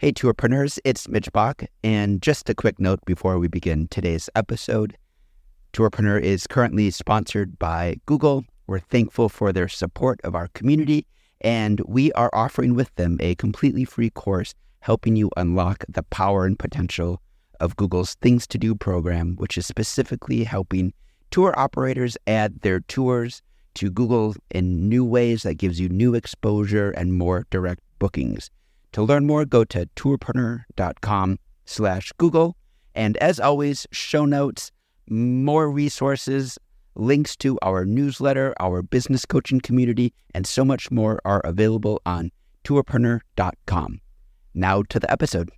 Hey, Tourpreneurs, it's Mitch Bach, and just a quick note before we begin today's episode. Tourpreneur is currently sponsored by Google. We're thankful for their support of our community, and we are offering with them a completely free course helping you unlock the power and potential of Google's Things to Do program, which is specifically helping tour operators add their tours to Google in new ways that gives you new exposure and more direct bookings. To learn more, go to tourpreneur.com/Google. And as always, show notes, more resources, links to our newsletter, our business coaching community, and so much more are available on tourpreneur.com. Now to the episode.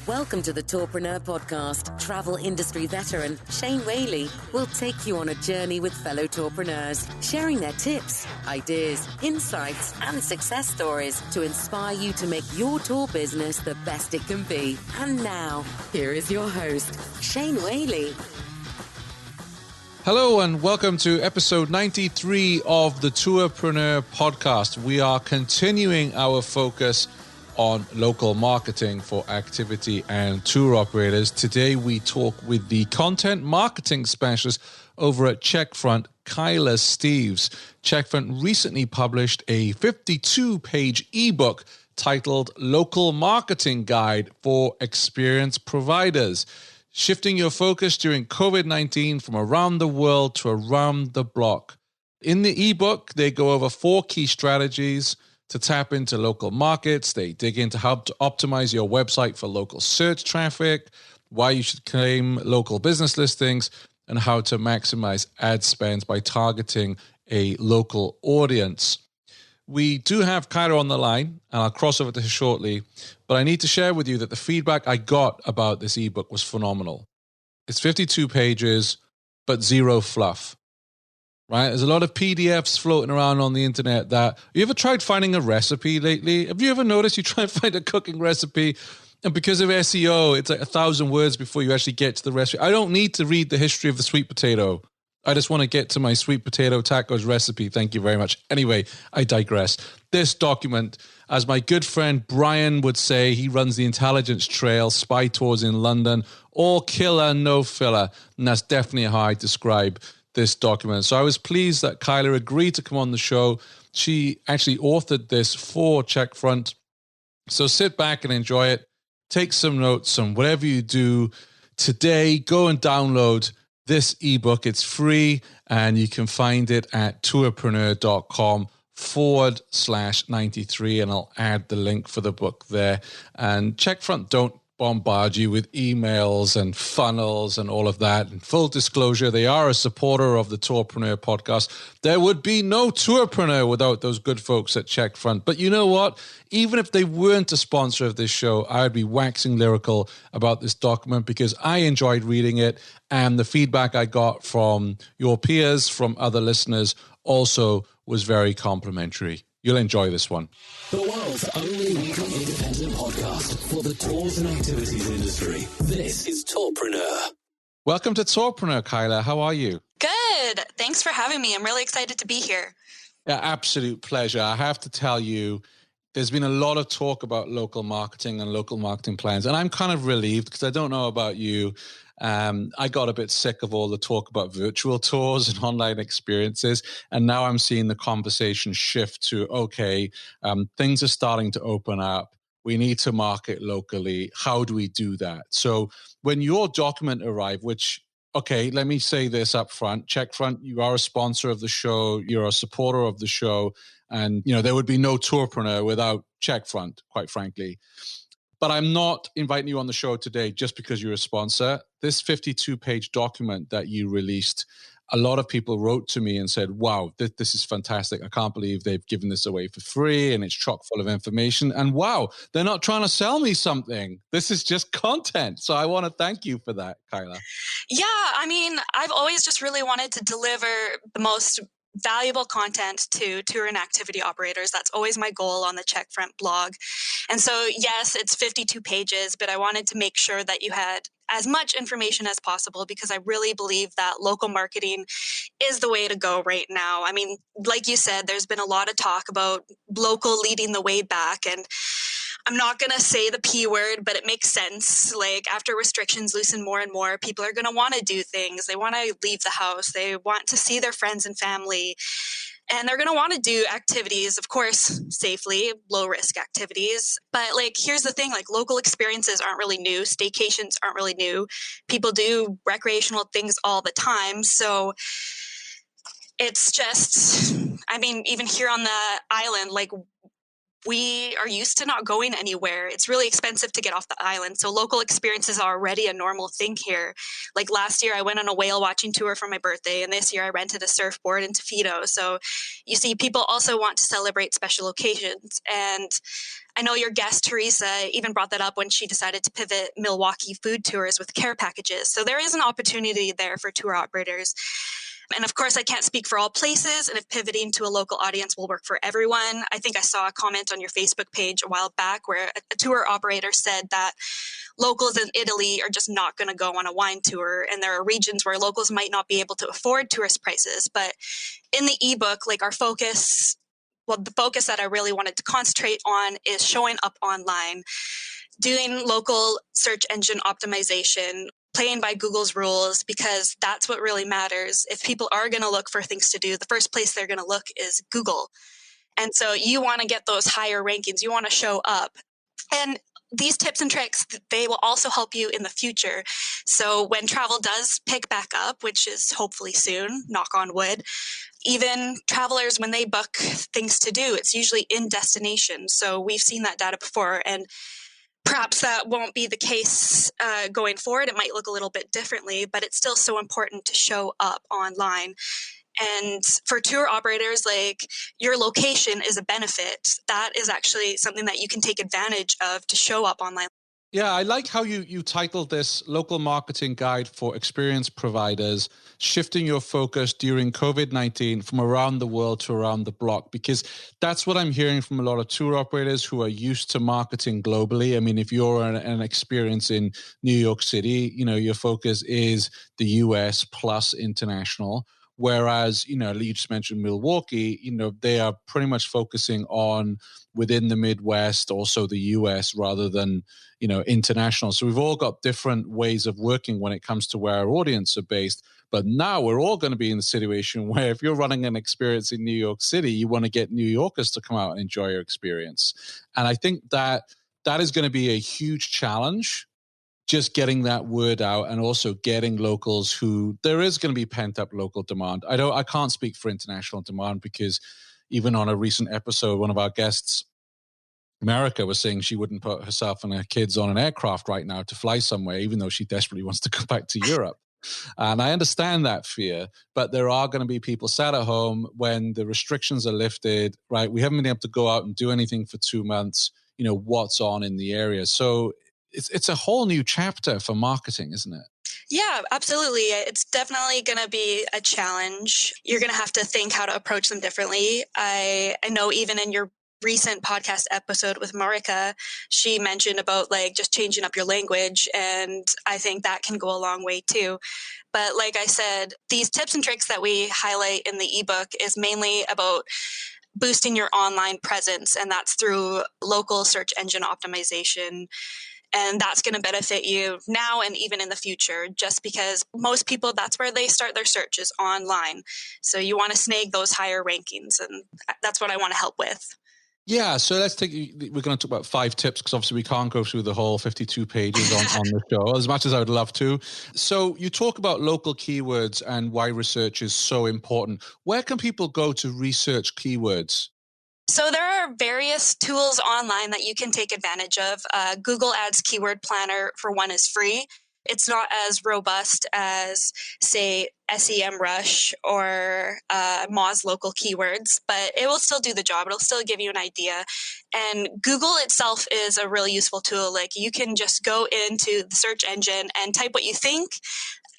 Welcome to the Tourpreneur podcast. Travel industry veteran Shane Whaley will take you on a journey with fellow tourpreneurs, sharing their tips, ideas, insights, and success stories to inspire you to make your tour business the best it can be. And now, here is your host, Shane Whaley. Hello and welcome to episode 93 of the Tourpreneur podcast. We are continuing our focus on local marketing for activity and tour operators. Today we talk with the content marketing specialist over at Checkfront, Kyla Steeves. Checkfront recently published a 52-page ebook titled Local Marketing Guide for Experienced Providers, shifting your focus during COVID-19 from around the world to around the block. In the ebook, they go over 4 key strategies to tap into local markets. They dig into how to optimize your website for local search traffic, why you should claim local business listings, and how to maximize ad spends by targeting a local audience. We do have Kyla on the line, and I'll cross over to her shortly, but I need to share with you that the feedback I got about this ebook was phenomenal. It's 52 pages, but zero fluff. Right? There's a lot of PDFs floating around on the internet that... You ever tried finding a recipe lately? Have you ever noticed you try and find a cooking recipe, and because of SEO, it's like 1,000 words before you actually get to the recipe? I don't need to read the history of the sweet potato. I just want to get to my sweet potato tacos recipe. Thank you very much. Anyway, I digress. This document, as my good friend Brian would say, he runs the Intelligence Trail, spy tours in London, all killer, no filler. And that's definitely how I describe this document. So I was pleased that Kyla agreed to come on the show. She actually authored this for Checkfront. So sit back and enjoy it. Take some notes on whatever you do today. Go and download this ebook. It's free and you can find it at tourpreneur.com/93, and I'll add the link for the book there. And Checkfront don't bombard you with emails and funnels and all of that. And full disclosure, they are a supporter of the Tourpreneur podcast. There would be no Tourpreneur without those good folks at Checkfront. But you know what? Even if they weren't a sponsor of this show, I would be waxing lyrical about this document because I enjoyed reading it, and the feedback I got from your peers, from other listeners, also was very complimentary. You'll enjoy this one. The world's only weekly independent podcast for the tours and activities industry. This is Tourpreneur. Welcome to Tourpreneur, Kyla. How are you? Good. Thanks for having me. I'm really excited to be here. Yeah, absolute pleasure. I have to tell you, there's been a lot of talk about local marketing and local marketing plans, and I'm kind of relieved because I don't know about you. I got a bit sick of all the talk about virtual tours and online experiences. And now I'm seeing the conversation shift to, okay, things are starting to open up. We need to market locally. How do we do that? So when your document arrived, which, okay, let me say this up front, Checkfront, you are a sponsor of the show. You're a supporter of the show. And, you know, there would be no Tourpreneur without Checkfront, quite frankly. But I'm not inviting you on the show today just because you're a sponsor. This 52-page document that you released, a lot of people wrote to me and said, wow, this is fantastic. I can't believe they've given this away for free and it's chock full of information. And wow, they're not trying to sell me something. This is just content. So I want to thank you for that, Kyla. Yeah, I mean, I've always just really wanted to deliver the most valuable content to tour and activity operators. That's always my goal on the Checkfront blog. And so, yes, it's 52 pages, but I wanted to make sure that you had as much information as possible because I really believe that local marketing is the way to go right now. I mean, like you said, there's been a lot of talk about local leading the way back, and I'm not going to say the P word, but it makes sense. Like after restrictions loosen more and more, people are going to want to do things. They want to leave the house. They want to see their friends and family. And they're going to want to do activities, of course, safely, low risk activities. But like, here's the thing, like local experiences aren't really new. Staycations aren't really new. People do recreational things all the time. So it's just, I mean, even here on the island, like we are used to not going anywhere. It's really expensive to get off the island. So local experiences are already a normal thing here. Like last year, I went on a whale watching tour for my birthday, and this year I rented a surfboard in Tofito. So you see, people also want to celebrate special occasions. And I know your guest, Teresa, even brought that up when she decided to pivot Milwaukee food tours with care packages. So there is an opportunity there for tour operators. And of course, I can't speak for all places, and if pivoting to a local audience will work for everyone. I think I saw a comment on your Facebook page a while back where a tour operator said that locals in Italy are just not going to go on a wine tour, and there are regions where locals might not be able to afford tourist prices. But in the ebook, like our focus, well, the focus that I really wanted to concentrate on is showing up online, doing local search engine optimization, playing by Google's rules, because that's what really matters. If people are going to look for things to do, the first place they're going to look is Google. And so you want to get those higher rankings. You want to show up. And these tips and tricks, they will also help you in the future. So when travel does pick back up, which is hopefully soon, knock on wood, even travelers, when they book things to do, it's usually in destination. So we've seen that data before, and perhaps that won't be the case going forward. It might look a little bit differently, but it's still so important to show up online. And for tour operators, like your location is a benefit. That is actually something that you can take advantage of to show up online. Yeah, I like how you titled this Local Marketing Guide for Experience Providers, shifting your focus during COVID-19 from around the world to around the block, because that's what I'm hearing from a lot of tour operators who are used to marketing globally. I mean, if you're an experience in New York City, you know, your focus is the US plus international. Whereas, you know, you just mentioned Milwaukee, you know, they are pretty much focusing on within the Midwest, also the US, rather than, you know, international. So we've all got different ways of working when it comes to where our audience are based. But now we're all going to be in the situation where if you're running an experience in New York City, you want to get New Yorkers to come out and enjoy your experience. And I think that is going to be a huge challenge, just getting that word out, and also getting locals who there is going to be pent up local demand. I can't speak for international demand, because even on a recent episode, one of our guests, America, was saying she wouldn't put herself and her kids on an aircraft right now to fly somewhere, even though she desperately wants to go back to Europe. And I understand that fear, but there are going to be people sat at home when the restrictions are lifted, right? We haven't been able to go out and do anything for 2 months, you know, what's on in the area. So it's a whole new chapter for marketing, isn't it? Yeah, absolutely. It's definitely going to be a challenge. You're going to have to think how to approach them differently. I know even in your recent podcast episode with Marika, she mentioned about like just changing up your language. And I think that can go a long way too. But like I said, these tips and tricks that we highlight in the ebook is mainly about boosting your online presence. And that's through local search engine optimization. And that's going to benefit you now and even in the future, just because most people, that's where they start their searches, online. So you want to snag those higher rankings. And that's what I want to help with. Yeah, so we're going to talk about 5 tips, because obviously we can't go through the whole 52 pages on the show, as much as I would love to. So you talk about local keywords and why research is so important. Where can people go to research keywords? So there are various tools online that you can take advantage of. Google Ads Keyword Planner, for one, is free. It's not as robust as, say, SEMrush or Moz Local Keywords, but it will still do the job. It'll still give you an idea. And Google itself is a really useful tool. Like, you can just go into the search engine and type what you think,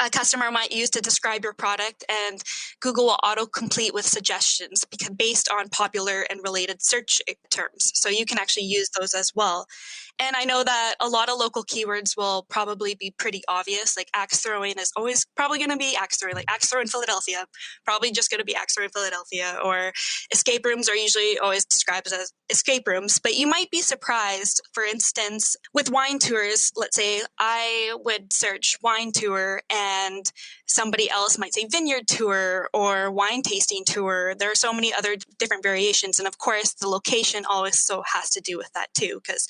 a customer might use to describe your product, and Google will auto-complete with suggestions based on popular and related search terms. So you can actually use those as well. And I know that a lot of local keywords will probably be pretty obvious, like axe throwing is always probably going to be axe throwing, like axe throw in Philadelphia, probably just going to be axe throw in Philadelphia, or escape rooms are usually always described as escape rooms. But you might be surprised, for instance, with wine tours, let's say I would search wine tour and somebody else might say vineyard tour or wine tasting tour. There are so many other different variations. And of course, the location always so has to do with that too, because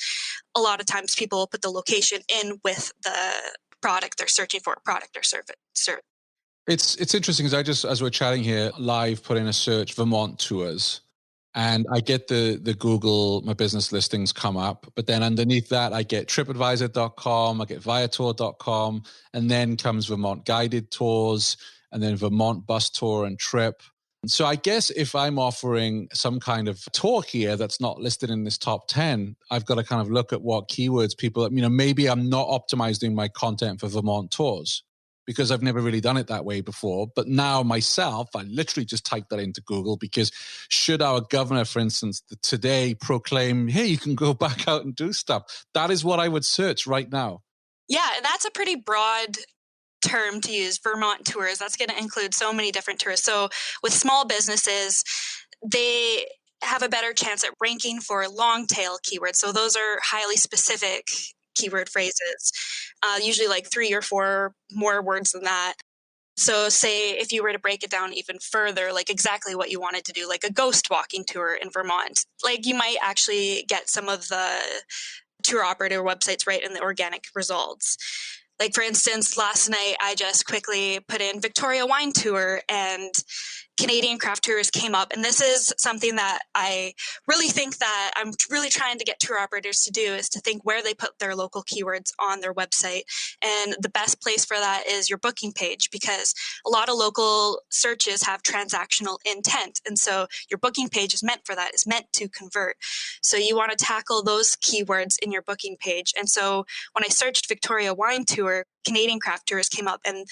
a lot of times people will put the location in with the product they're searching for, product or service. It's interesting because I just, as we're chatting here, live put in a search Vermont tours, and I get the Google My Business listings come up, but then underneath that I get tripadvisor.com, I get viator.com, and then comes Vermont guided tours, and then Vermont bus tour and trip. So I guess if I'm offering some kind of tour here that's not listed in this top 10, I've got to kind of look at what keywords people, maybe I'm not optimizing my content for Vermont tours because I've never really done it that way before. But now myself, I literally just typed that into Google, because should our governor, for instance, today proclaim, hey, you can go back out and do stuff, that is what I would search right now. Yeah, that's a pretty broad term to use, Vermont tours. That's going to include so many different tours. So with small businesses, they have a better chance at ranking for long tail keywords. So those are highly specific keyword phrases, usually like 3 or 4 more words than that. So say if you were to break it down even further, like exactly what you wanted to do, like a ghost walking tour in Vermont, like you might actually get some of the tour operator websites right in the organic results. Like, for instance, last night I just quickly put in Victoria Wine Tour and Canadian craft tours came up. And this is something that I really think that I'm really trying to get tour operators to do, is to think where they put their local keywords on their website. And the best place for that is your booking page, because a lot of local searches have transactional intent. And so your booking page is meant for that. It's meant to convert. So you want to tackle those keywords in your booking page. And so when I searched Victoria Wine Tour, Canadian craft tours came up, and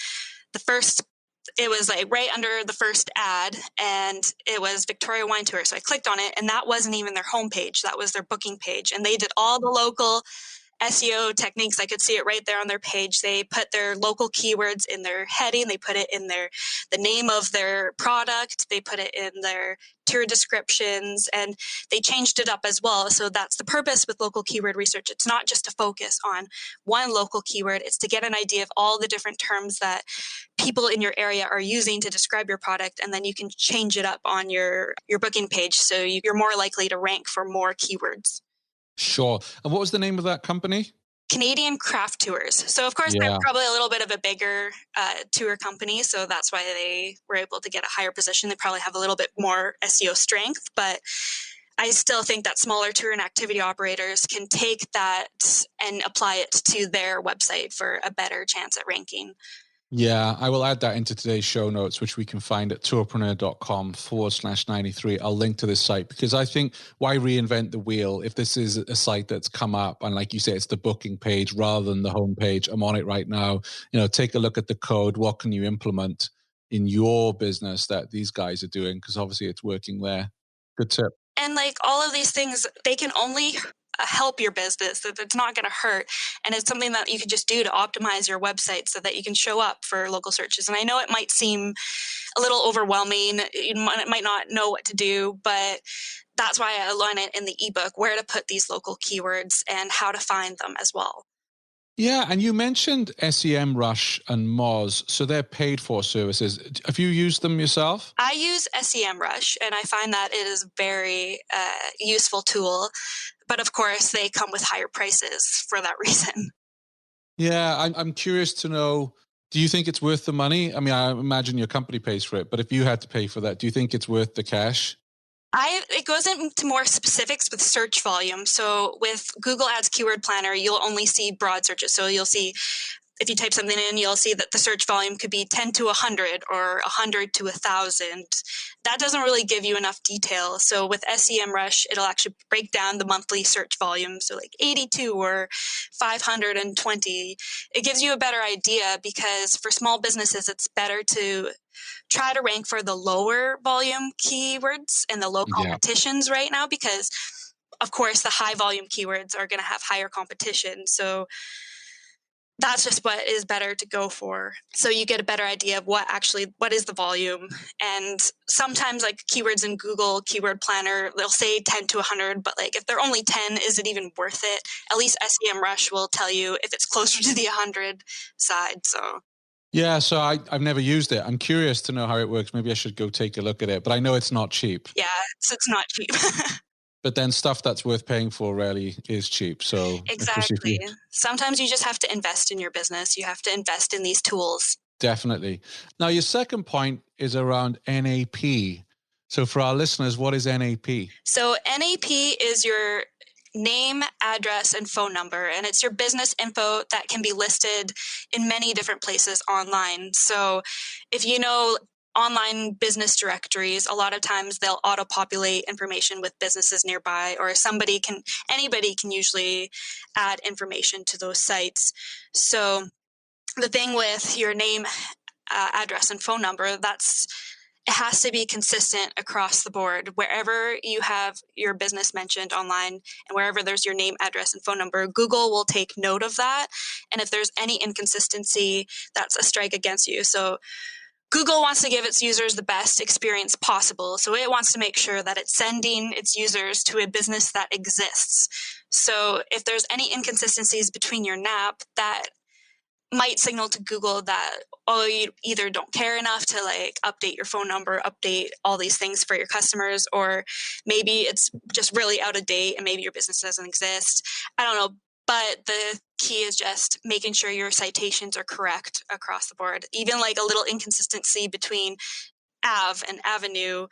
it was like right under the first ad, and it was Victoria Wine Tour. So I clicked on it, and that wasn't even their homepage. That was their booking page. And they did all the local SEO techniques. I could see it right there on their page. They put their local keywords in their heading. They put it in the name of their product. They put it in their tour descriptions, and they changed it up as well. So that's the purpose with local keyword research. It's not just to focus on one local keyword. It's to get an idea of all the different terms that people in your area are using to describe your product, and then you can change it up on your booking page so you're more likely to rank for more keywords. Sure. And what was the name of that company? Canadian Craft Tours. So, of course, they're probably a little bit of a bigger tour company, so that's why they were able to get a higher position. They probably have a little bit more SEO strength, but I still think that smaller tour and activity operators can take that and apply it to their website for a better chance at ranking. Yeah, I will add that into today's show notes, which we can find at tourpreneur.com/93. I'll link to this site, because I think, why reinvent the wheel if this is a site that's come up and, like you say, it's the booking page rather than the homepage. I'm on it right now. Take a look at the code. What can you implement in your business that these guys are doing? Because obviously it's working there. Good tip. And like all of these things, they can only help your business. It's not going to hurt. And it's something that you could just do to optimize your website so that you can show up for local searches. And I know it might seem a little overwhelming. You might not know what to do, but that's why I outline it in the ebook, where to put these local keywords and how to find them as well. Yeah, and you mentioned SEMrush and Moz, so they're paid for services. Have you used them yourself? I use SEMrush, and I find that it is a very useful tool. But of course, they come with higher prices for that reason. Yeah, I'm curious to know, do you think it's worth the money? I mean, I imagine your company pays for it, but if you had to pay for that, do you think it's worth the cash? It goes into more specifics with search volume. So with Google Ads Keyword Planner, you'll only see broad searches. So you'll see if you type something in, you'll see that the search volume could be 10 to 100 or 100 to 1,000. That doesn't really give you enough detail. So with SEMrush, it'll actually break down the monthly search volume. So like 82 or 520. It gives you a better idea, because for small businesses, it's better to try to rank for the lower volume keywords and the low competitions right now, because of course the high volume keywords are going to have higher competition. So that's just what is better to go for. So you get a better idea of what is the volume. And sometimes like keywords in Google Keyword Planner, they'll say 10 to 100, but like if they're only 10, is it even worth it? At least SEMrush will tell you if it's closer to the 100 side. So yeah, so I've never used it. I'm curious to know how it works. Maybe I should go take a look at it, but I know it's not cheap. Yeah, it's not cheap. But then stuff that's worth paying for rarely is cheap. So exactly. Sometimes you just have to invest in your business. You have to invest in these tools. Definitely. Now, your second point is around NAP. So for our listeners, what is NAP? So NAP is your name, address, and phone number. And it's your business info that can be listed in many different places online. So if you know online business directories, a lot of times they'll auto-populate information with businesses nearby, or anybody can usually add information to those sites. So the thing with your name, address, and phone number, it has to be consistent across the board. Wherever you have your business mentioned online and wherever there's your name, address, and phone number, Google will take note of that. And if there's any inconsistency, that's a strike against you. So Google wants to give its users the best experience possible. So it wants to make sure that it's sending its users to a business that exists. So if there's any inconsistencies between your NAP, that might signal to Google that, you either don't care enough to like update your phone number, update all these things for your customers, or maybe it's just really out of date and maybe your business doesn't exist. I don't know. But the key is just making sure your citations are correct across the board. Even like a little inconsistency between Av and Avenue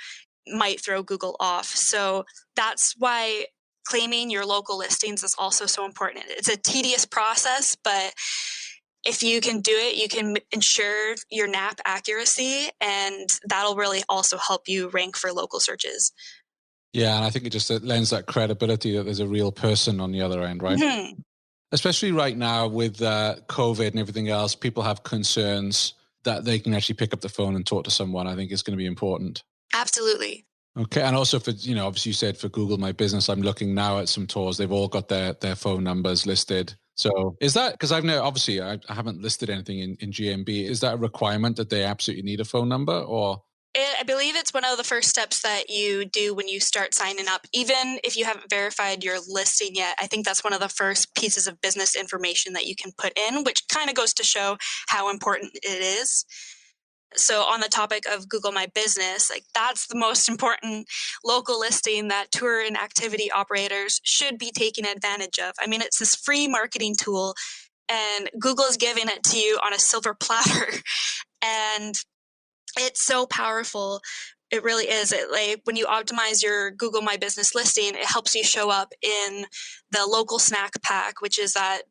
might throw Google off. So that's why claiming your local listings is also so important. It's a tedious process, but if you can do it, you can ensure your NAP accuracy, and that'll really also help you rank for local searches. Yeah, and I think it lends that credibility that there's a real person on the other end, right? Mm-hmm. Especially right now with COVID and everything else, people have concerns that they can actually pick up the phone and talk to someone. I think it's going to be important. Absolutely. Okay, and also for, obviously you said for Google My Business, I'm looking now at some tours. They've all got their phone numbers listed. So is that, because I haven't listed anything in GMB. Is that a requirement that they absolutely need a phone number, or? I believe it's one of the first steps that you do when you start signing up. Even if you haven't verified your listing yet, I think that's one of the first pieces of business information that you can put in, which kind of goes to show how important it is. So on the topic of Google My Business, like that's the most important local listing that tour and activity operators should be taking advantage of. I mean, it's this free marketing tool, and Google is giving it to you on a silver platter. And it's so powerful. It really is. When you optimize your Google My Business listing, it helps you show up in the local snack pack, which is that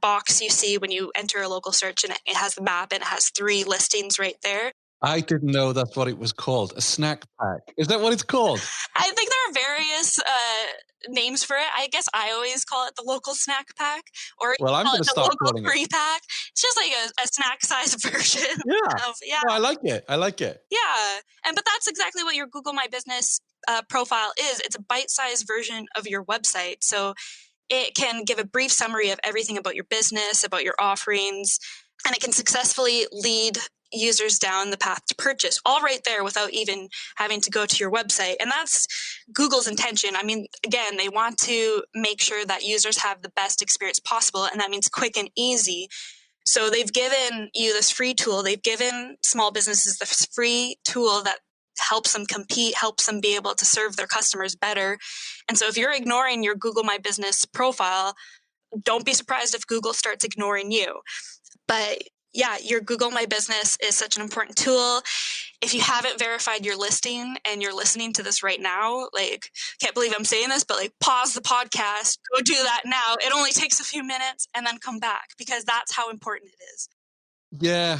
box you see when you enter a local search, and it has the map and it has 3 listings right there. I didn't know that's what it was called. A snack pack. Is that what it's called? I think there are various names for it. I guess I always call it the local snack pack, or I'm going to start calling it free pack. It's just like a snack size version. Yeah. No, I like it. Yeah. But that's exactly what your Google My Business profile is. It's a bite-sized version of your website. So it can give a brief summary of everything about your business, about your offerings, and it can successfully lead users down the path to purchase, all right there without even having to go to your website. And that's Google's intention. I mean, again, they want to make sure that users have the best experience possible, and that means quick and easy. So they've given you this free tool. They've given small businesses this free tool that helps them compete, helps them be able to serve their customers better. And so if you're ignoring your Google My Business profile, don't be surprised if Google starts ignoring you. But yeah, your Google My Business is such an important tool. If you haven't verified your listing and you're listening to this right now, like, can't believe I'm saying this, but like, pause the podcast, go do that now. It only takes a few minutes, and then come back, because that's how important it is. Yeah,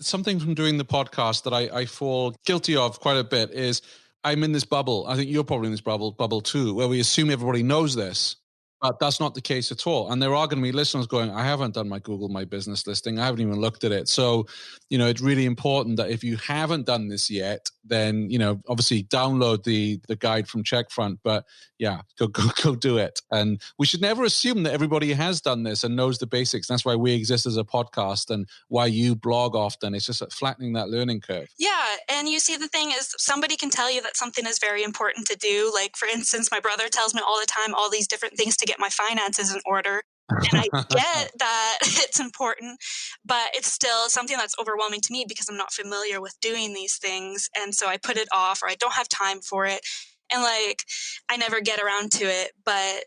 something from doing the podcast that I fall guilty of quite a bit is I'm in this bubble. I think you're probably in this bubble too, where we assume everybody knows this, but that's not the case at all. And there are going to be listeners going, I haven't done my Google My Business listing. I haven't even looked at it. So, it's really important that if you haven't done this yet, then, obviously download the guide from Checkfront, but yeah, go do it. And we should never assume that everybody has done this and knows the basics. That's why we exist as a podcast and why you blog often. It's just flattening that learning curve. Yeah. And you see, the thing is, somebody can tell you that something is very important to do. Like, for instance, my brother tells me all the time, all these different things to get my finances in order. And I get that it's important, but it's still something that's overwhelming to me because I'm not familiar with doing these things. And so I put it off, or I don't have time for it. And like, I never get around to it. But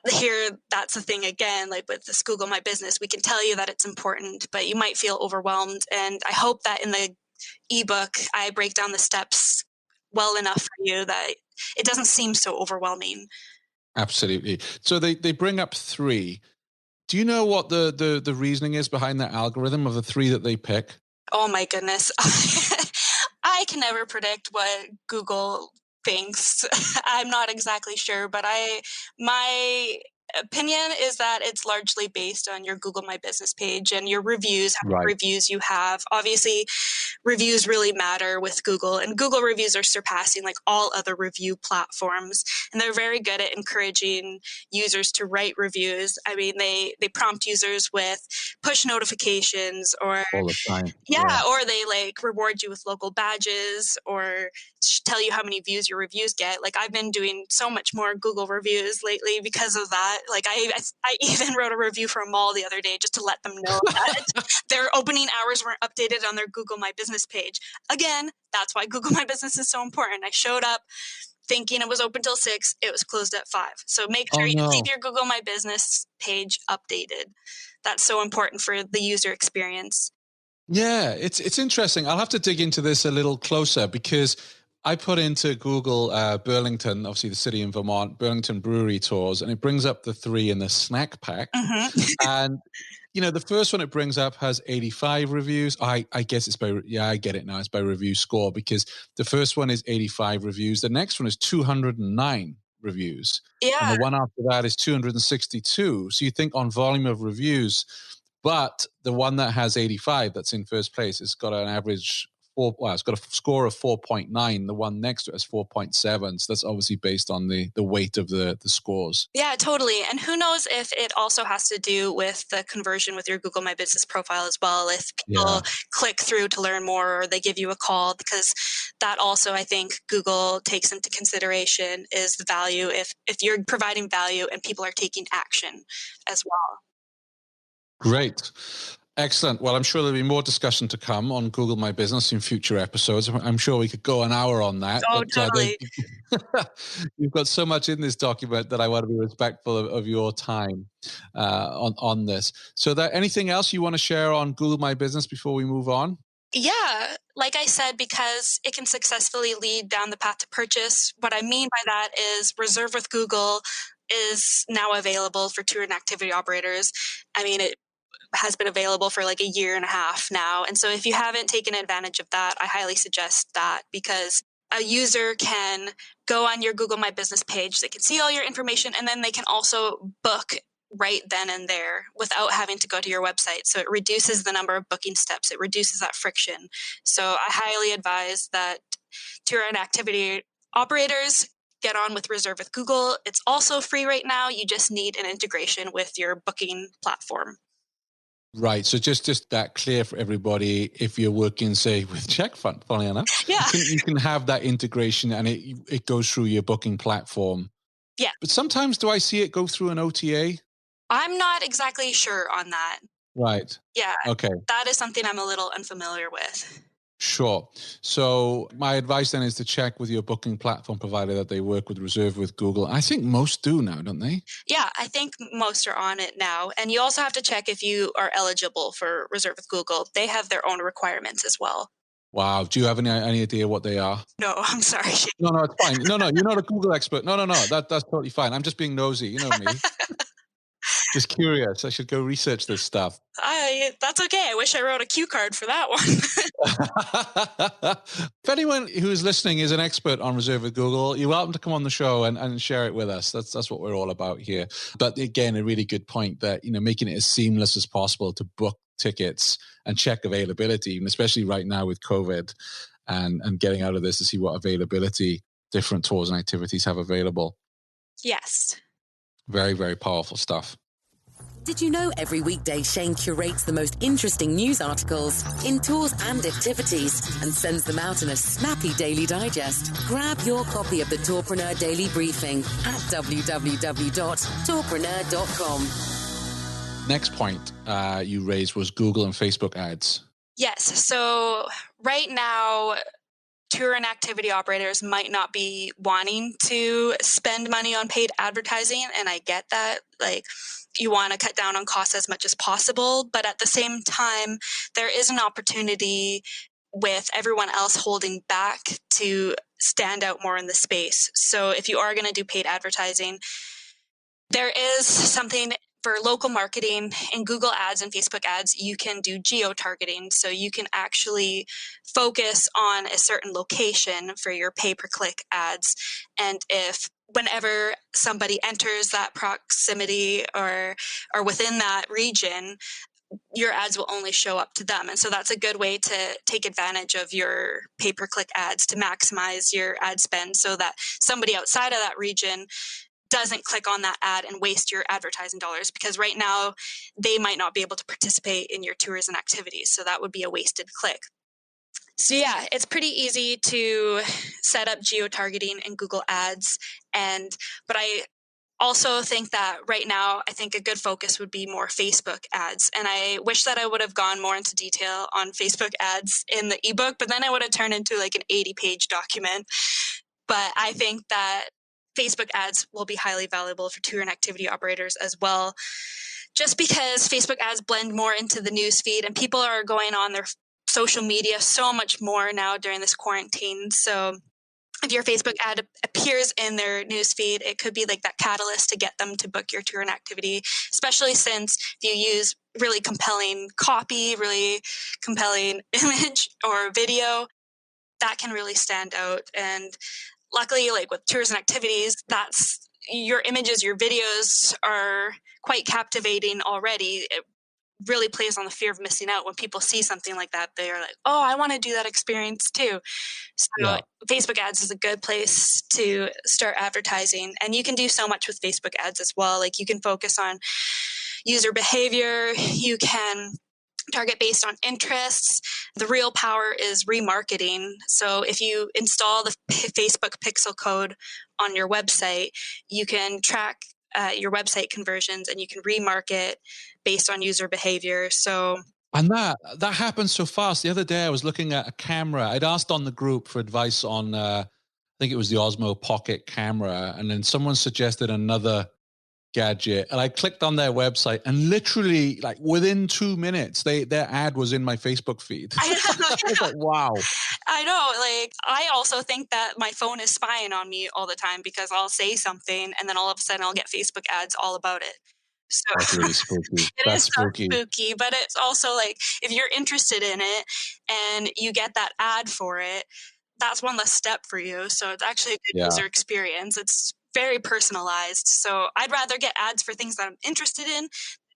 here, that's the thing again, like with this Google My Business, we can tell you that it's important, but you might feel overwhelmed. And I hope that in the ebook, I break down the steps well enough for you that it doesn't seem so overwhelming. Absolutely. So they bring up 3. Do you know what the reasoning is behind that algorithm of the 3 that they pick? Oh my goodness. I can never predict what Google thinks. I'm not exactly sure, but my opinion is that it's largely based on your Google My Business page and your reviews, how many reviews you have. Obviously, reviews really matter with Google, and Google reviews are surpassing like all other review platforms, and they're very good at encouraging users to write reviews. I mean, they prompt users with push notifications, or all the time. Yeah, or they like reward you with local badges, or tell you how many views your reviews get. Like, I've been doing so much more Google reviews lately because of that. Like, I even wrote a review for a mall the other day just to let them know that their opening hours weren't updated on their Google My Business page. Again, that's why Google My Business is so important. I showed up thinking it was open till 6. It was closed at 5. So make sure you keep your Google My Business page updated. That's so important for the user experience. Yeah, it's interesting. I'll have to dig into this a little closer because I put into Google Burlington, obviously the city in Vermont, Burlington brewery tours, and it brings up the 3 in the snack pack. Mm-hmm. And, the first one it brings up has 85 reviews. I guess it's I get it now. It's by review score because the first one is 85 reviews. The next one is 209 reviews. Yeah. And the one after that is 262. So you think on volume of reviews, but the one that has 85 that's in first place has got an average it's got a score of 4.9. The one next to it is 4.7. So that's obviously based on the weight of the scores. Yeah, totally. And who knows if it also has to do with the conversion with your Google My Business profile as well. If people click through to learn more, or they give you a call, because that also, I think, Google takes into consideration is the value. If you're providing value and people are taking action as well. Great. Excellent. Well, I'm sure there'll be more discussion to come on Google My Business in future episodes. I'm sure we could go an hour on that. Oh, totally. You've got so much in this document that I want to be respectful of your time on this. So anything else you want to share on Google My Business before we move on? Yeah, like I said, because it can successfully lead down the path to purchase. What I mean by that is Reserve with Google is now available for tour and activity operators. I mean, it has been available for like a year and a half now. And so if you haven't taken advantage of that, I highly suggest that, because a user can go on your Google My Business page, they can see all your information, and then they can also book right then and there without having to go to your website. So it reduces the number of booking steps. It reduces that friction. So I highly advise that tour and activity operators get on with Reserve with Google. It's also free right now. You just need an integration with your booking platform. Right. So just that clear for everybody. If you're working, say, with Checkfront, funny enough, you can have that integration and it goes through your booking platform. Yeah. But sometimes do I see it go through an OTA? I'm not exactly sure on that. Right. Yeah. Okay. That is something I'm a little unfamiliar with. Sure. So my advice then is to check with your booking platform provider that they work with Reserve with Google. I think most do now, don't they? Yeah. I think most are on it now. And you also have to check if you are eligible for Reserve with Google. They have their own requirements as well. Wow. Do you have any idea what they are? No, I'm sorry. No, it's fine. No, you're not a Google expert. No. That's totally fine. I'm just being nosy. You know me. Just curious. I should go research this stuff. That's okay. I wish I wrote a cue card for that one. If anyone who is listening is an expert on Reserve with Google, you're welcome to come on the show and share it with us. That's what we're all about here. But again, a really good point that, making it as seamless as possible to book tickets and check availability, and especially right now with COVID and getting out of this to see what availability different tours and activities have available. Yes. Very, very powerful stuff. Did you know every weekday Shane curates the most interesting news articles in tours and activities and sends them out in a snappy daily digest? Grab your copy of the Tourpreneur Daily Briefing at www.tourpreneur.com. Next point you raised was Google and Facebook ads. Yes. So right now, tour and activity operators might not be wanting to spend money on paid advertising. And I get that. Like, you want to cut down on costs as much as possible. But at the same time, there is an opportunity with everyone else holding back to stand out more in the space. So if you are going to do paid advertising, there is something for local marketing in Google ads and Facebook ads. You can do geo-targeting. So you can actually focus on a certain location for your pay-per-click ads. And whenever somebody enters that proximity or within that region, your ads will only show up to them. And so that's a good way to take advantage of your pay-per-click ads to maximize your ad spend so that somebody outside of that region doesn't click on that ad and waste your advertising dollars, because right now they might not be able to participate in your tours and activities. So that would be a wasted click. So yeah, it's pretty easy to set up geo-targeting in Google Ads. But I also think that right now, I think a good focus would be more Facebook ads. And I wish that I would have gone more into detail on Facebook ads in the ebook, but then I would have turned into like an 80-page document. But I think that Facebook ads will be highly valuable for tour and activity operators as well, just because Facebook ads blend more into the newsfeed and people are going on their social media so much more now during this quarantine. So if your Facebook ad appears in their newsfeed, it could be like that catalyst to get them to book your tour and activity, especially since if you use really compelling copy, really compelling image or video, that can really stand out. And luckily, like with tours and activities, that's your images, your videos are quite captivating already. It really plays on the fear of missing out. When people see something like that, they're like, oh, I want to do that experience too. So Facebook ads is a good place to start advertising. And you can do so much with Facebook ads as well. Like, you can focus on user behavior. You can target based on interests. The real power is remarketing. So if you install the Facebook pixel code on your website, you can track your website conversions and you can remarket based on user behavior. And that happens so fast. The other day I was looking at a camera. I'd asked on the group for advice on, I think it was the Osmo Pocket camera. And then someone suggested another gadget, and I clicked on their website, and literally, like, within 2 minutes, their ad was in my Facebook feed. I know. I was like, wow. I know. Like, I also think that my phone is spying on me all the time, because I'll say something and then all of a sudden I'll get Facebook ads all about it. So that's really spooky. That's spooky. So spooky, but it's also like, if you're interested in it and you get that ad for it, that's one less step for you. So it's actually a good user experience. It's very personalized. So I'd rather get ads for things that I'm interested in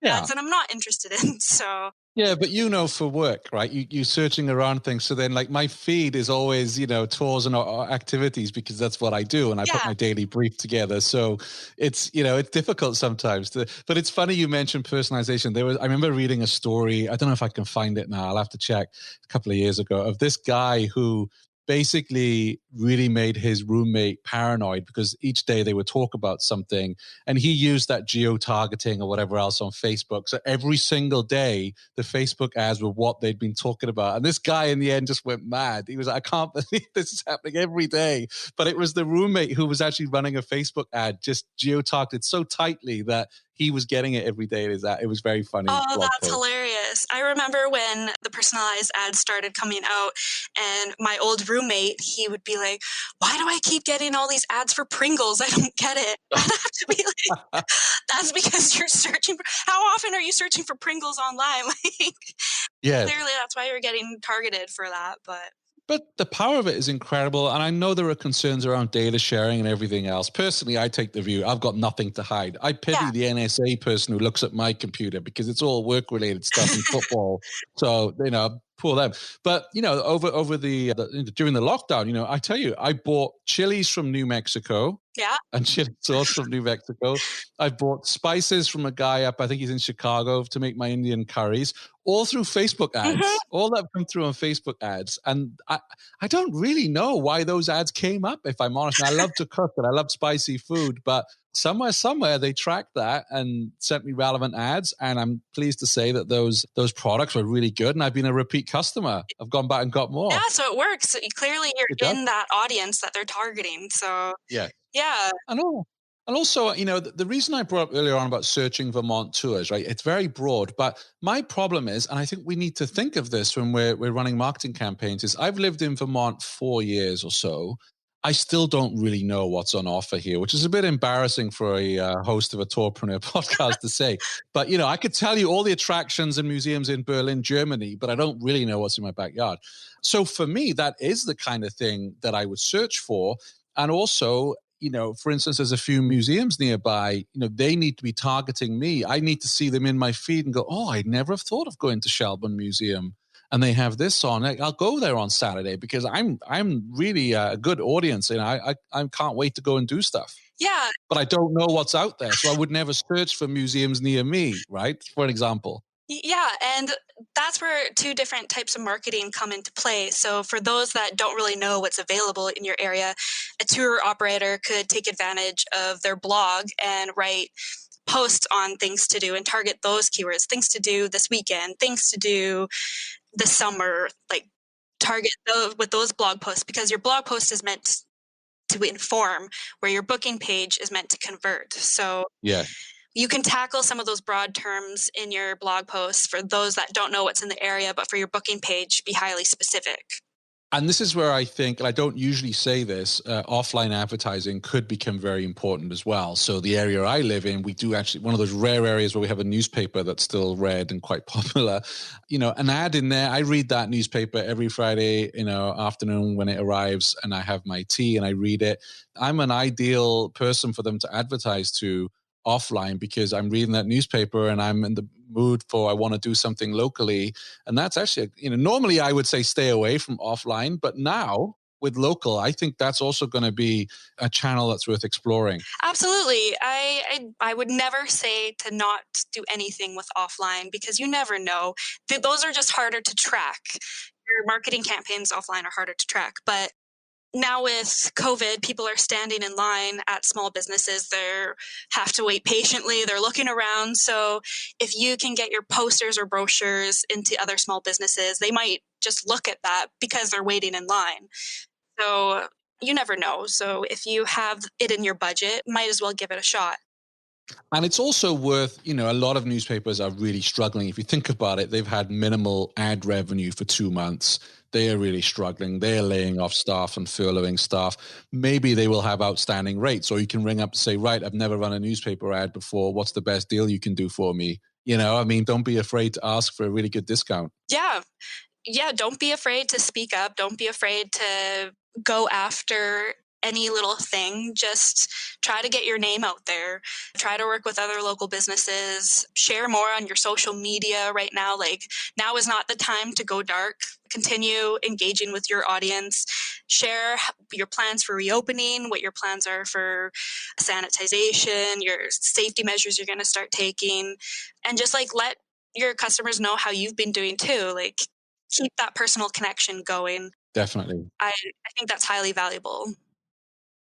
than ads that I'm not interested in. So yeah, but for work, right? You searching around things. So then, like, my feed is always, tours and activities, because that's what I do, and I put my daily brief together. So it's, it's difficult sometimes. But it's funny you mentioned personalization. I remember reading a story. I don't know if I can find it now. I'll have to check. A couple of years ago, of this guy who basically really made his roommate paranoid because each day they would talk about something, and he used that geo-targeting or whatever else on Facebook. So every single day, the Facebook ads were what they'd been talking about. And this guy in the end just went mad. He was like, I can't believe this is happening every day. But it was the roommate who was actually running a Facebook ad, just geo-targeted so tightly that he was getting it every day. It was very funny. Oh, blog that's post. hilarious. I remember when the personalized ads started coming out, and my old roommate, he would be like, why do I keep getting all these ads for Pringles? I don't get it. I'd have to be like, that's because you're searching for, how often are you searching for Pringles online? Like, Yeah. clearly that's why you're getting targeted for that, But the power of it is incredible. And I know there are concerns around data sharing and everything else. Personally, I take the view, I've got nothing to hide. I pity the NSA person who looks at my computer because it's all work-related stuff and football. So, poor them. But, over during the lockdown, I tell you, I bought chilies from New Mexico. Yeah. And chili sauce from New Mexico. I bought spices from a guy up, I think he's in Chicago, to make my Indian curries, all through Facebook ads. Mm-hmm. All that come through on Facebook ads. And I don't really know why those ads came up, if I'm honest. And I love to cook and I love spicy food, but somewhere they tracked that and sent me relevant ads. And I'm pleased to say that those products were really good. And I've been a repeat customer. I've gone back and got more. Yeah, so it works. Clearly you're in that audience that they're targeting. So yeah. And also, the reason I brought up earlier on about searching Vermont tours, right? It's very broad, but my problem is, and I think we need to think of this when we're running marketing campaigns, is I've lived in Vermont 4 years or so. I still don't really know what's on offer here, which is a bit embarrassing for a host of a Tourpreneur podcast to say. But, I could tell you all the attractions and museums in Berlin, Germany, but I don't really know what's in my backyard. So for me, that is the kind of thing that I would search for. And also, for instance, there's a few museums nearby, they need to be targeting me. I need to see them in my feed and go, oh, I'd never have thought of going to Shelburne Museum. And they have this on. I'll go there on Saturday because I'm really a good audience. And I can't wait to go and do stuff. Yeah. But I don't know what's out there. So I would never search for museums near me, right? For an example. Yeah, and that's where two different types of marketing come into play. So for those that don't really know what's available in your area, a tour operator could take advantage of their blog and write posts on things to do and target those keywords, things to do this weekend, things to do this summer, like target with those blog posts, because your blog post is meant to inform, where your booking page is meant to convert. So you can tackle some of those broad terms in your blog posts for those that don't know what's in the area, but for your booking page, be highly specific. And this is where I think, and I don't usually say this, offline advertising could become very important as well. So the area I live in, we do actually, one of those rare areas where we have a newspaper that's still read and quite popular, an ad in there. I read that newspaper every Friday, afternoon when it arrives, and I have my tea and I read it. I'm an ideal person for them to advertise to offline because I'm reading that newspaper and I'm in the mood for, I want to do something locally. And that's actually, normally I would say stay away from offline, but now with local, I think that's also going to be a channel that's worth exploring. Absolutely. I would never say to not do anything with offline because you never know. Those are just harder to track. Your marketing campaigns offline are harder to track, but now with COVID, people are standing in line at small businesses. They have to wait patiently. They're looking around. So if you can get your posters or brochures into other small businesses, they might just look at that because they're waiting in line. So you never know. So if you have it in your budget, might as well give it a shot. And it's also worth, a lot of newspapers are really struggling. If you think about it, they've had minimal ad revenue for 2 months. They are really struggling. They are laying off staff and furloughing staff. Maybe they will have outstanding rates, or you can ring up and say, right, I've never run a newspaper ad before. What's the best deal you can do for me? Don't be afraid to ask for a really good discount. Yeah. Don't be afraid to speak up. Don't be afraid to go after any little thing. Just try to get your name out there. Try to work with other local businesses. Share more on your social media right now. Like, now is not the time to go dark. Continue engaging with your audience. Share your plans for reopening, what your plans are for sanitization, your safety measures you're going to start taking, and just let your customers know how you've been doing too. Keep that personal connection going. Definitely. I think that's highly valuable.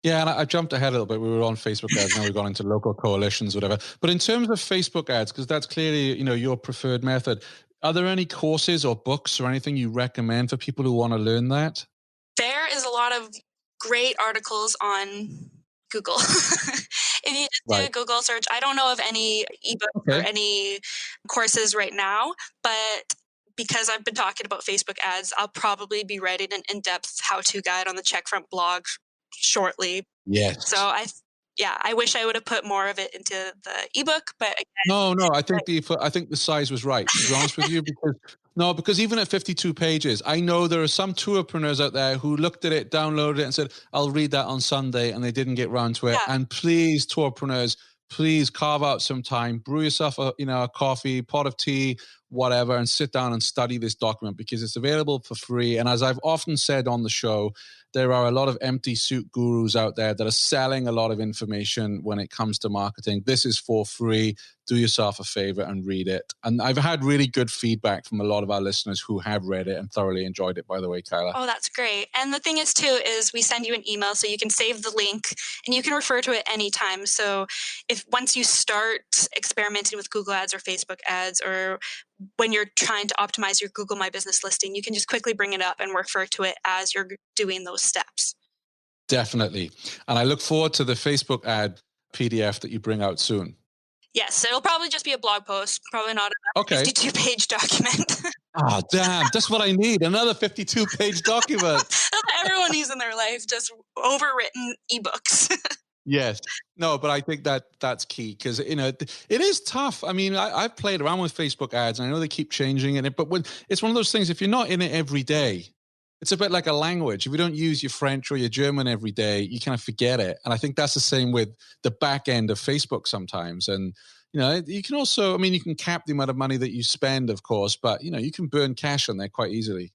Yeah, and I jumped ahead a little bit. We were on Facebook ads, now we've gone into local coalitions, whatever. But in terms of Facebook ads, because that's clearly, your preferred method, are there any courses or books or anything you recommend for people who want to learn that? There is a lot of great articles on Google. If you just do Right. a Google search, I don't know of any ebook or Okay. any courses right now, but because I've been talking about Facebook ads, I'll probably be writing an in-depth how-to guide on the Checkfront blog shortly. So Yes. I wish I would have put more of it into the ebook, but No, again, I think the size was right, to be honest with you, because even at 52 pages, I know there are some tourpreneurs out there who looked at it, downloaded it, and said, "I'll read that on Sunday," and they didn't get round to it. yeah, And please, tourpreneurs, please carve out some time, brew yourself a coffee, pot of tea, whatever, and sit down and study this document because it's available for free. And as I've often said on the show, there are a lot of empty suit gurus out there that are selling a lot of information when it comes to marketing. This is for free. Do yourself a favor and read it. And I've had really good feedback from a lot of our listeners who have read it and thoroughly enjoyed it, by the way, Kyla. oh, that's great. And the thing is, too, is we send you an email so you can save the link and you can refer to it anytime. So if once you start experimenting with Google ads or Facebook ads, or when you're trying to optimize your Google My Business listing, you can just quickly bring it up and refer to it as you're doing those steps. Definitely. And I look forward to the Facebook ad PDF that you bring out soon. Yes, it'll probably just be a blog post, probably not a Okay. 52-page document. Oh, damn. That's what I need. Another 52-page document. That's what everyone needs in their life, just overwritten ebooks. Yes. No, but I think that's key because, it is tough. I mean, I've played around with Facebook ads and I know they keep changing it, but it's one of those things, if you're not in it every day, it's a bit like a language. If you don't use your French or your German every day, you kind of forget it. And I think that's the same with the back end of Facebook sometimes. And, you can also, you can cap the amount of money that you spend, of course, but, you can burn cash on there quite easily.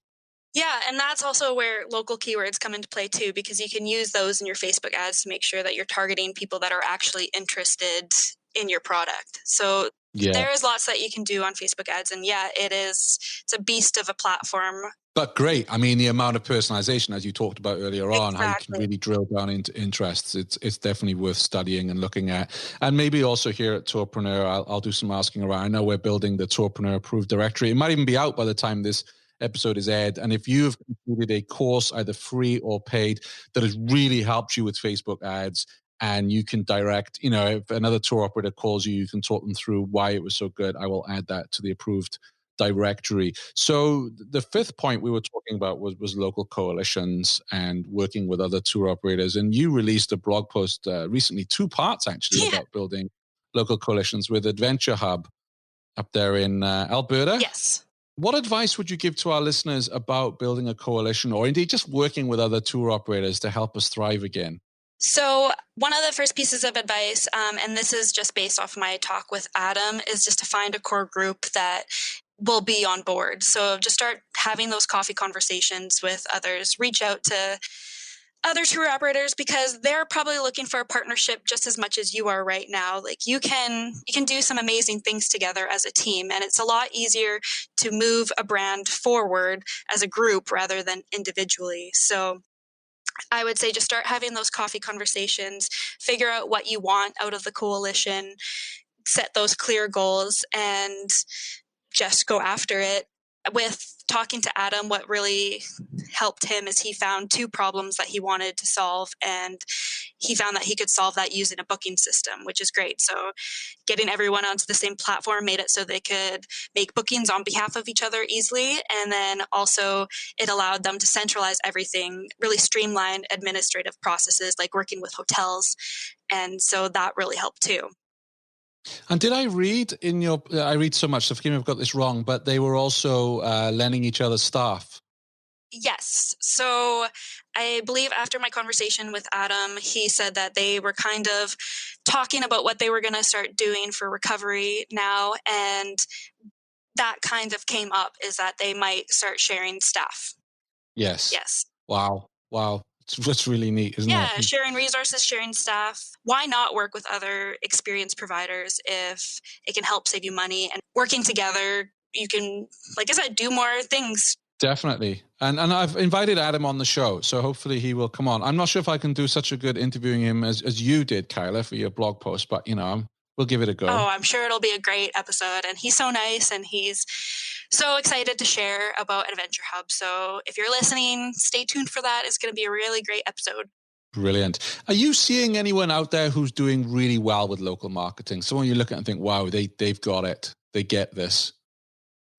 Yeah, and that's also where local keywords come into play too, because you can use those in your Facebook ads to make sure that you're targeting people that are actually interested in your product. So Yeah. there is lots that you can do on Facebook ads, and it's a beast of a platform. But great. The amount of personalization, as you talked about earlier on, how you can Exactly. really drill down into interests. It's definitely worth studying and looking at. And maybe also here at Tourpreneur, I'll do some asking around. I know we're building the Tourpreneur approved directory. It might even be out by the time this episode is aired. And if you've completed a course, either free or paid, that has really helped you with Facebook ads, and you can direct, if another tour operator calls you, you can talk them through why it was so good. I will add that to the approved directory. So the fifth point we were talking about was local coalitions and working with other tour operators. And you released a blog post recently, 2 parts actually, about building local coalitions with Adventure Hub up there in Alberta. Yes. What advice would you give to our listeners about building a coalition, or indeed just working with other tour operators to help us thrive again? So one of the first pieces of advice, and this is just based off my talk with Adam, is just to find a core group that will be on board. So just start having those coffee conversations with others. Reach out to other tour operators because they're probably looking for a partnership just as much as you are right now. Like you can do some amazing things together as a team, and it's a lot easier to move a brand forward as a group rather than individually. So I would say just start having those coffee conversations, figure out what you want out of the coalition, set those clear goals, and just go after it. With talking to Adam, what really helped him is he found 2 problems that he wanted to solve, and he found that he could solve that using a booking system, which is great. So getting everyone onto the same platform made it so they could make bookings on behalf of each other easily. And then also it allowed them to centralize everything, really streamline administrative processes like working with hotels. And so that really helped too. And did I read I read so much, so forgive me if I've got this wrong, but they were also lending each other staff. Yes. So I believe after my conversation with Adam, he said that they were kind of talking about what they were going to start doing for recovery now. And that kind of came up, is that they might start sharing staff. Yes. Yes. Wow. That's really neat, isn't it? Yeah, sharing resources, sharing staff. Why not work with other experienced providers if it can help save you money? And working together, you can, like I said, do more things Definitely. And I've invited Adam on the show, so hopefully he will come on. I'm not sure if I can do such a good interviewing him as you did, Kyla, for your blog post, but, we'll give it a go. Oh, I'm sure it'll be a great episode. And he's so nice and he's so excited to share about Adventure Hub. So if you're listening, stay tuned for that. It's going to be a really great episode. Brilliant. Are you seeing anyone out there who's doing really well with local marketing? Someone you look at and think, wow, they've got it. They get this.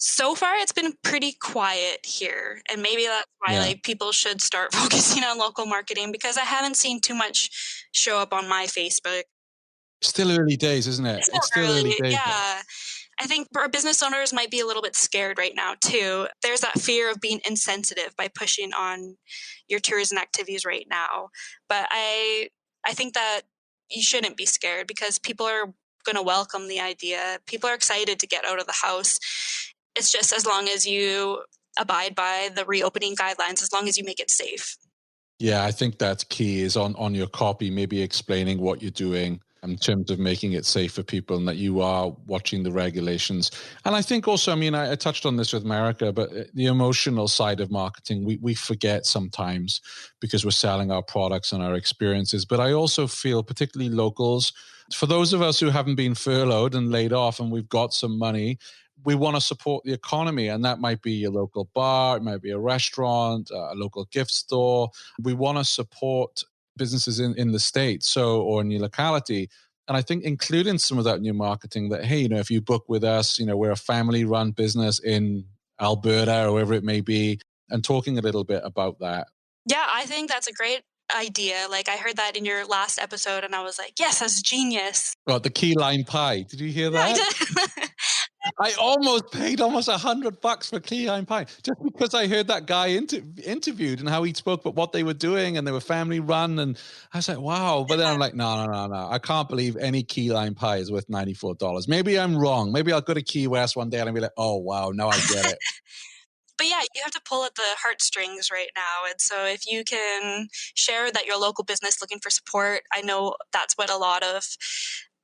So far, it's been pretty quiet here. And maybe that's why people should start focusing on local marketing, because I haven't seen too much show up on my Facebook. Still early days, isn't it? It's still early days. Yeah. I think our business owners might be a little bit scared right now, too. There's that fear of being insensitive by pushing on your tours and activities right now. But I think that you shouldn't be scared, because people are going to welcome the idea. People are excited to get out of the house. It's just as long as you abide by the reopening guidelines, as long as you make it safe. Yeah, I think that's key, is on your copy, maybe explaining what you're doing in terms of making it safe for people and that you are watching the regulations. And I think also, I touched on this with America, but the emotional side of marketing, we forget sometimes because we're selling our products and our experiences. But I also feel, particularly locals, for those of us who haven't been furloughed and laid off and we've got some money, we want to support the economy, and that might be a local bar, it might be a restaurant, a local gift store. We want to support businesses in the state, or in your locality. And I think including some of that in your marketing, that, hey, if you book with us, we're a family-run business in Alberta or wherever it may be, and talking a little bit about that. Yeah, I think that's a great idea. Like, I heard that in your last episode, and I was like, yes, that's genius. Well, the key lime pie. Did you hear that? Yeah, I did. I almost paid almost $100 for key lime pie just because I heard that guy interviewed and how he spoke about what they were doing, and they were family run, and I was like, wow. But then I'm like, no, I can't believe any key lime pie is worth $94. Maybe I'm wrong. Maybe I'll go to Key West one day and I'll be like, oh wow, now I get it. But yeah, you have to pull at the heartstrings right now. And so if you can share that your local business looking for support, I know that's what a lot of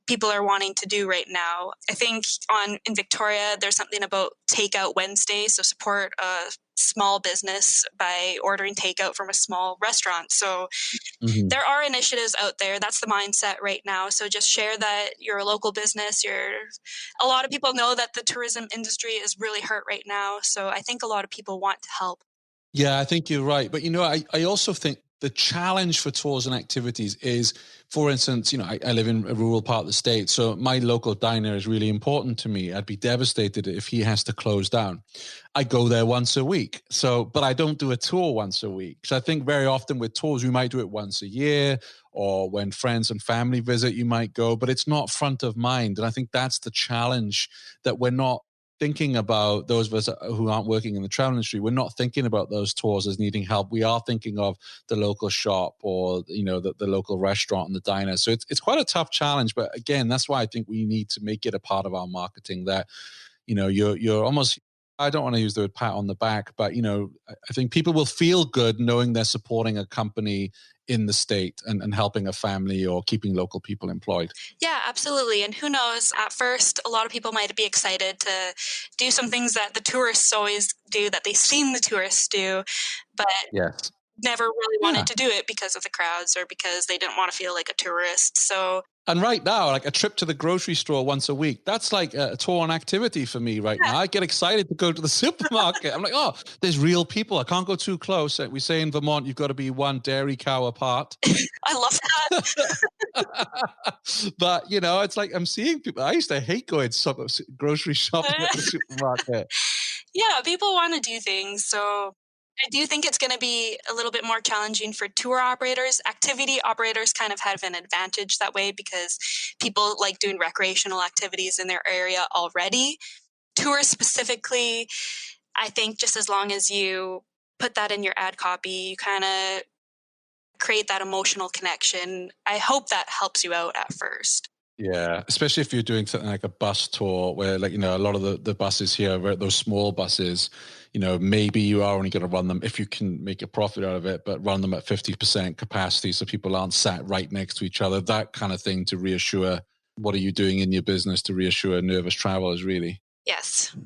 people are wanting to do right now. I think in Victoria, there's something about Takeout Wednesday. So support a small business by ordering takeout from a small restaurant. So there are initiatives out there. That's the mindset right now. So just share that you're a local business. A lot of people know that the tourism industry is really hurt right now. So I think a lot of people want to help. Yeah, I think you're right. But, I also think the challenge for tours and activities is, for instance, I live in a rural part of the state, so my local diner is really important to me. I'd be devastated if he has to close down. I go there once a week, but I don't do a tour once a week. So I think very often with tours, we might do it once a year, or when friends and family visit, you might go, but it's not front of mind. And I think that's the challenge, that we're not thinking about, those of us who aren't working in the travel industry, we're not thinking about those tours as needing help. We are thinking of the local shop, or the local restaurant and the diner. So it's quite a tough challenge. But again, that's why I think we need to make it a part of our marketing, that you're almost, I don't want to use the word pat on the back, but I think people will feel good knowing they're supporting a company in the state and helping a family or keeping local people employed. Yeah, absolutely. And who knows, at first, a lot of people might be excited to do some things that the tourists always do, that they've seen the tourists do, but yes, never really wanted to do it because of the crowds or because they didn't want to feel like a tourist. And right now, like a trip to the grocery store once a week, that's like a tour and activity for me right now. I get excited to go to the supermarket. I'm like, oh, there's real people. I can't go too close. We say in Vermont, you've got to be one dairy cow apart. I love that. But, it's like I'm seeing people. I used to hate going grocery shopping at the supermarket. Yeah, people want to do things. So I do think it's going to be a little bit more challenging for tour operators. Activity operators kind of have an advantage that way, because people like doing recreational activities in their area already. Tours specifically, I think just as long as you put that in your ad copy, you kind of create that emotional connection. I hope that helps you out at first. Yeah, especially if you're doing something like a bus tour where, like, a lot of the buses here, those small buses, maybe you are only going to run them if you can make a profit out of it, but run them at 50% capacity so people aren't sat right next to each other. That kind of thing to reassure, what are you doing in your business to reassure nervous travelers, really? Yes.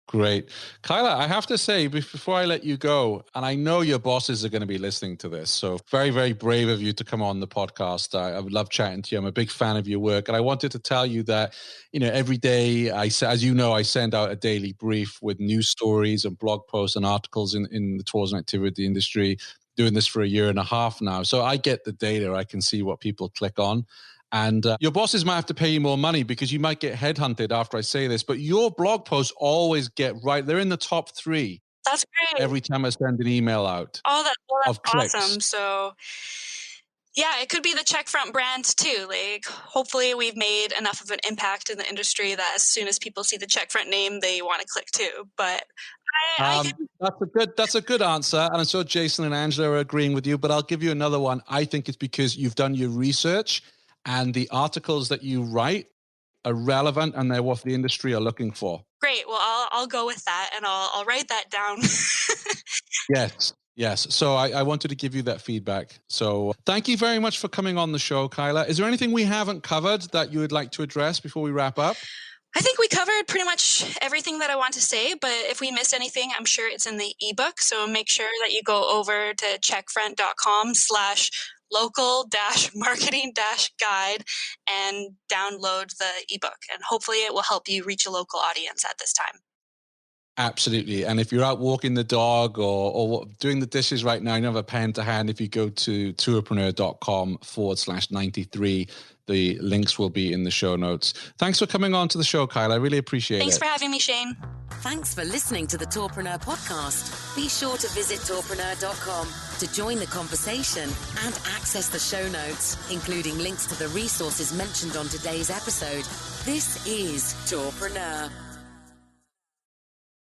Great. Kyla, I have to say, before I let you go, and I know your bosses are going to be listening to this, so very, very brave of you to come on the podcast. I would love chatting to you. I'm a big fan of your work. And I wanted to tell you that, every day, as you know, I send out a daily brief with news stories and blog posts and articles in the tours and activity industry, doing this for a year and a half now. So I get the data. I can see what people click on. And your bosses might have to pay you more money because you might get headhunted after I say this, but your blog posts always get right. They're in the top 3. That's great. Every time I send an email out. That's of clicks. awesome. So yeah, it could be the Checkfront brand too. Like, hopefully we've made enough of an impact in the industry that as soon as people see the Checkfront name, they want to click too. But that's a good answer. And I'm sure Jason and Angela are agreeing with you, but I'll give you another one. I think it's because you've done your research and the articles that you write are relevant and they're what the industry are looking for. Great. Well, I'll go with that and I'll write that down. Yes. So I wanted to give you that feedback. So thank you very much for coming on the show, Kyla. Is there anything we haven't covered that you would like to address before we wrap up? I think we covered pretty much everything that I want to say, but if we missed anything, I'm sure it's in the ebook. So make sure that you go over to checkfront.com/local-marketing-guide and download the ebook. And hopefully it will help you reach a local audience at this time. Absolutely. And if you're out walking the dog or doing the dishes right now, you don't have a pen to hand, if you go to tourpreneur.com/93, the links will be in the show notes. Thanks for coming on to the show, Kyla. I really appreciate it. Thanks for having me, Shane. Thanks for listening to the Tourpreneur podcast. Be sure to visit tourpreneur.com to join the conversation and access the show notes, including links to the resources mentioned on today's episode. This is Tourpreneur.